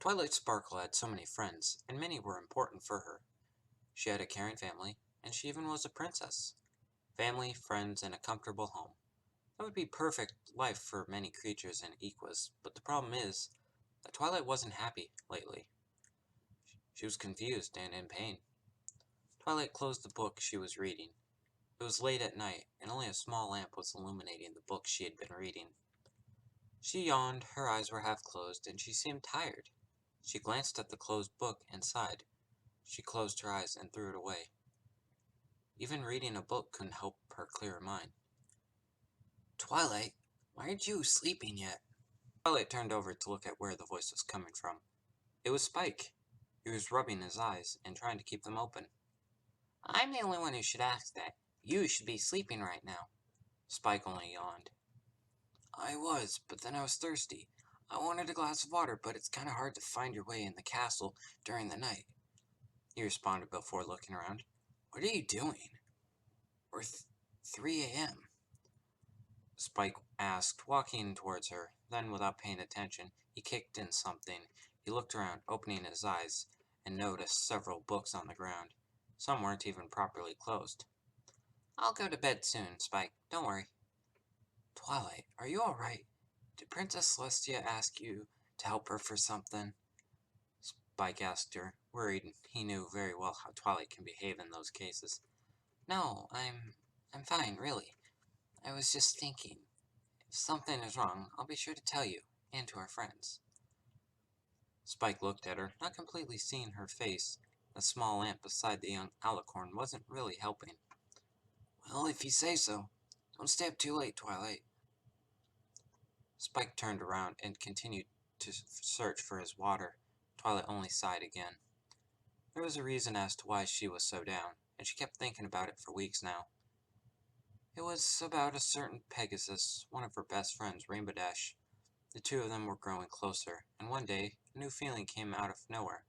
Twilight Sparkle had so many friends, and many were important for her. She had a caring family, and she even was a princess. Family, friends, and a comfortable home. That would be perfect life for many creatures and equas, but the problem is that Twilight wasn't happy lately. She was confused and in pain. Twilight closed the book she was reading. It was late at night, and only a small lamp was illuminating the book she had been reading. She yawned, her eyes were half closed, and she seemed tired. She glanced at the closed book and sighed. She closed her eyes and threw it away. Even reading a book couldn't help her clear her mind. Twilight, why aren't you sleeping yet? Twilight turned over to look at where the voice was coming from. It was Spike. He was rubbing his eyes and trying to keep them open. I'm the only one who should ask that. You should be sleeping right now. Spike only yawned. I was, but then I was thirsty. I wanted a glass of water, but it's kind of hard to find your way in the castle during the night. He responded before looking around. What are you doing? Or 3 a.m.? Spike asked, walking towards her. Then, without paying attention, he kicked in something. He looked around, opening his eyes, and noticed several books on the ground. Some weren't even properly closed. I'll go to bed soon, Spike. Don't worry. Twilight, are you alright? Did Princess Celestia ask you to help her for something? Spike asked her, worried. He knew very well how Twilight can behave in those cases. No, I'm fine, really. I was just thinking. If something is wrong, I'll be sure to tell you, and to our friends. Spike looked at her, not completely seeing her face. The small lamp beside the young alicorn wasn't really helping. Well, if you say so. Don't stay up too late, Twilight. Spike turned around and continued to search for his water. Twilight only sighed again. There was a reason as to why she was so down, and she kept thinking about it for weeks now. It was about a certain Pegasus, one of her best friends, Rainbow Dash. The two of them were growing closer, and one day, a new feeling came out of nowhere.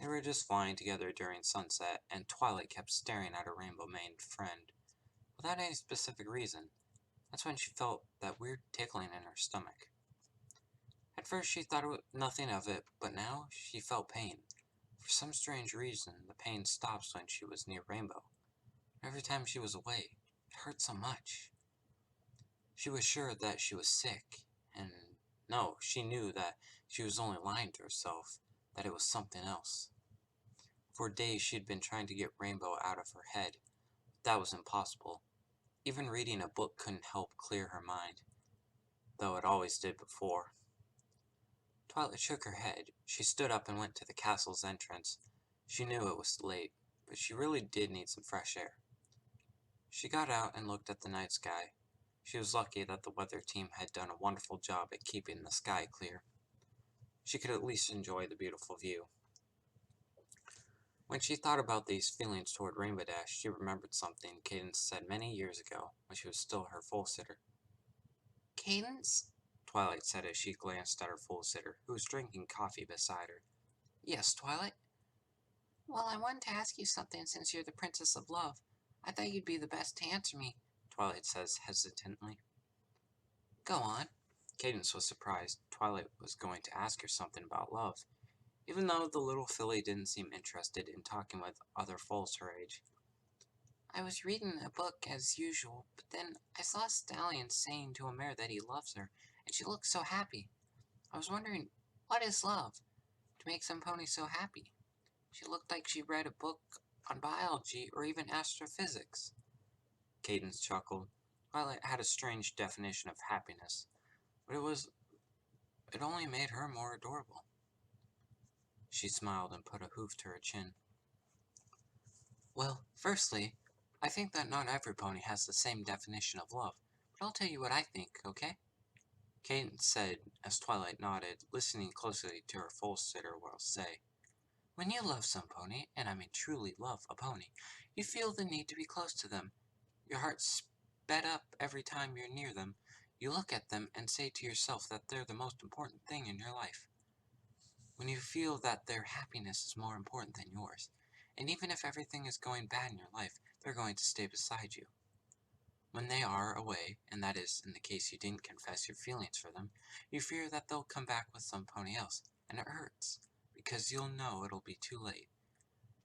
They were just flying together during sunset, and Twilight kept staring at her rainbow-maned friend, without any specific reason. That's when she felt that weird tickling in her stomach. At first she thought nothing of it, but now she felt pain. For some strange reason, the pain stopped when she was near Rainbow. Every time she was away, it hurt so much. She was sure that she was sick, and no, she knew that she was only lying to herself, that it was something else. For days she had been trying to get Rainbow out of her head, but that was impossible. Even reading a book couldn't help clear her mind, though it always did before. Twilight shook her head. She stood up and went to the castle's entrance. She knew it was late, but she really did need some fresh air. She got out and looked at the night sky. She was lucky that the weather team had done a wonderful job at keeping the sky clear. She could at least enjoy the beautiful view. When she thought about these feelings toward Rainbow Dash, she remembered something Cadence said many years ago, when she was still her foal-sitter. Cadence? Twilight said as she glanced at her foal-sitter, who was drinking coffee beside her. Yes, Twilight? Well, I wanted to ask you something since you're the Princess of Love. I thought you'd be the best to answer me, Twilight says hesitantly. Go on. Cadence was surprised Twilight was going to ask her something about love, even though the little filly didn't seem interested in talking with other foals her age. I was reading a book as usual, but then I saw a stallion saying to a mare that he loves her, and she looked so happy. I was wondering, what is love, to make some pony so happy? She looked like she read a book on biology or even astrophysics. Cadence chuckled. Twilight had a strange definition of happiness, but it only made her more adorable. She smiled and put a hoof to her chin. Well, firstly, I think that not every pony has the same definition of love, but I'll tell you what I think, okay? Cadence said as Twilight nodded, listening closely to her foal-sitter say. When you love some pony, and I mean truly love a pony, you feel the need to be close to them. Your heart sped up every time you're near them. You look at them and say to yourself that they're the most important thing in your life. When you feel that their happiness is more important than yours, and even if everything is going bad in your life, they're going to stay beside you. When they are away, and that is in the case you didn't confess your feelings for them, you fear that they'll come back with some pony else. and it hurts, because you'll know it'll be too late.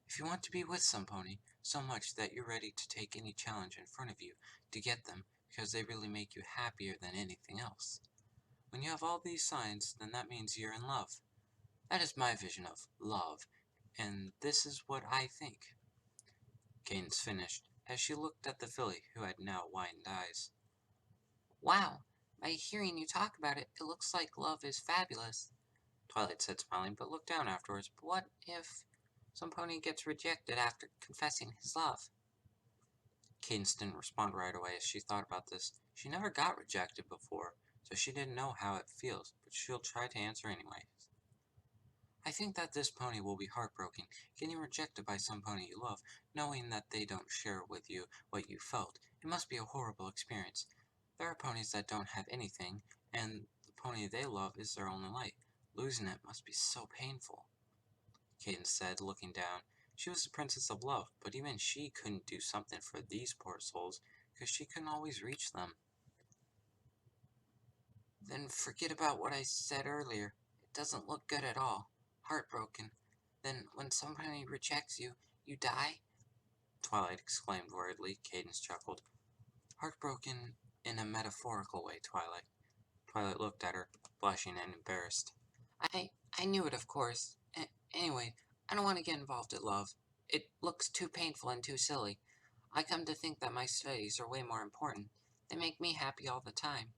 If you want to be with some pony so much that you're ready to take any challenge in front of you to get them because they really make you happier than anything else. When you have all these signs, then that means you're in love. That is my vision of love, and this is what I think. Cadence finished, as she looked at the filly, who had now widened eyes. Wow, by hearing you talk about it, it looks like love is fabulous, Twilight said, smiling, but looked down afterwards. But what if some pony gets rejected after confessing his love? Cadence didn't respond right away as she thought about this. She never got rejected before, so she didn't know how it feels, but she'll try to answer anyways. I think that this pony will be heartbroken, getting rejected by some pony you love, knowing that they don't share with you what you felt. It must be a horrible experience. There are ponies that don't have anything, and the pony they love is their only light. Losing it must be so painful, Cadence said, looking down. She was the Princess of Love, but even she couldn't do something for these poor souls, because she couldn't always reach them. Then forget about what I said earlier. It doesn't look good at all. Heartbroken. Then when somebody rejects you, you die? Twilight exclaimed worriedly. Cadence chuckled. Heartbroken in a metaphorical way, Twilight. Twilight looked at her, blushing and embarrassed. I knew it, of course. Anyway, I don't want to get involved in love. It looks too painful and too silly. I come to think that my studies are way more important. They make me happy all the time.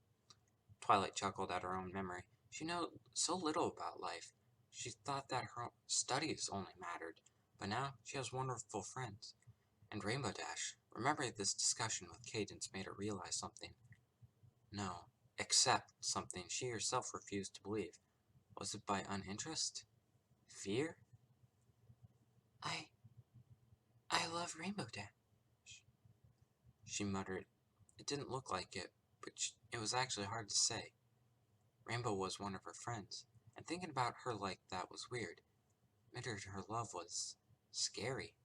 Twilight chuckled at her own memory. She knew so little about life. She thought that her studies only mattered, but now she has wonderful friends. And Rainbow Dash, remembering this discussion with Cadence, made her realize something. No, accept something she herself refused to believe. Was it by uninterest? Fear? I love Rainbow Dash, she muttered. It didn't look like it, but it was actually hard to say. Rainbow was one of her friends, and thinking about her like that was weird. It made her love was scary.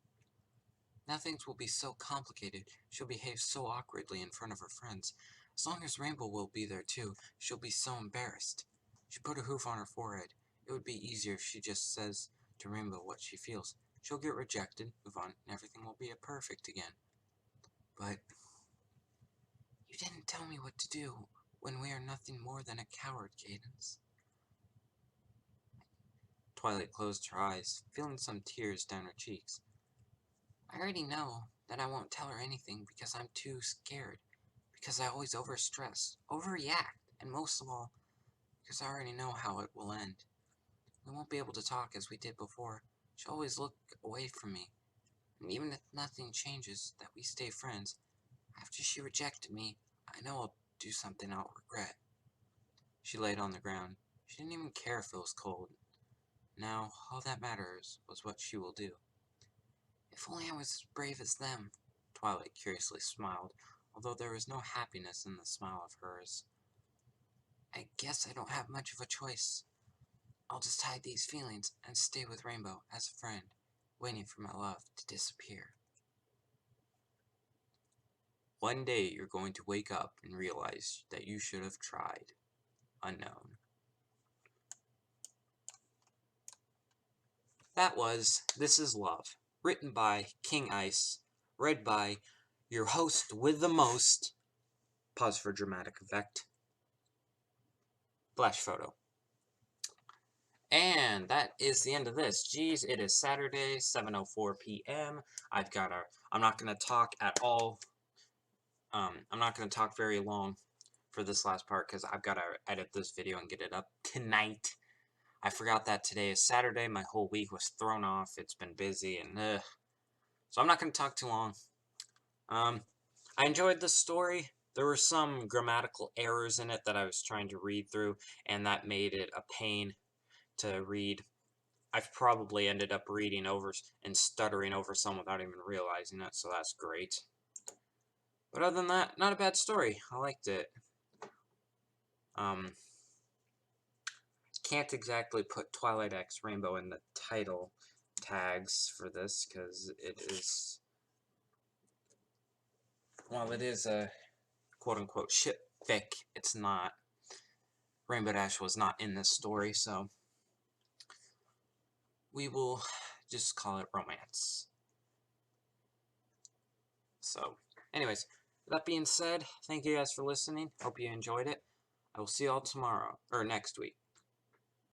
Now things will be so complicated, she'll behave so awkwardly in front of her friends. As long as Rainbow will be there too, she'll be so embarrassed. She put a hoof on her forehead. It would be easier if she just says to Rainbow what she feels. She'll get rejected, move on, and everything will be perfect again. But you didn't tell me what to do when we are nothing more than a coward, Cadence. Twilight closed her eyes, feeling some tears down her cheeks. I already know that I won't tell her anything because I'm too scared, because I always overstress, overreact, and most of all, because I already know how it will end. We won't be able to talk as we did before. She'll always look away from me, and even if nothing changes, that we stay friends. After she rejected me, I know I'll do something I'll regret. She laid on the ground. She didn't even care if it was cold. Now, all that matters was what she will do. If only I was as brave as them, Twilight curiously smiled, although there was no happiness in the smile of hers. I guess I don't have much of a choice. I'll just hide these feelings and stay with Rainbow as a friend, waiting for my love to disappear. One day you're going to wake up and realize that you should have tried. Unknown. That was This Is Love, written by King Ice, read by your host with the most, pause for dramatic effect, flash photo. And that is the end of this. Geez, it is Saturday, 7:04 p.m. I'm not going to talk at all. I'm not going to talk very long for this last part because I've got to edit this video and get it up tonight. I forgot that today is Saturday. My whole week was thrown off. It's been busy and so I'm not going to talk too long. I enjoyed the story. There were some grammatical errors in it that I was trying to read through, and that made it a pain to read. I've probably ended up reading over and stuttering over some without even realizing it, so that's great. But other than that, not a bad story. I liked it. Can't exactly put Twilight X Rainbow in the title tags for this, because it is... While it is a quote-unquote ship fic, it's not. Rainbow Dash was not in this story, so... we will just call it romance. So, anyways, that being said, thank you guys for listening. Hope you enjoyed it. I will see you all tomorrow, or next week.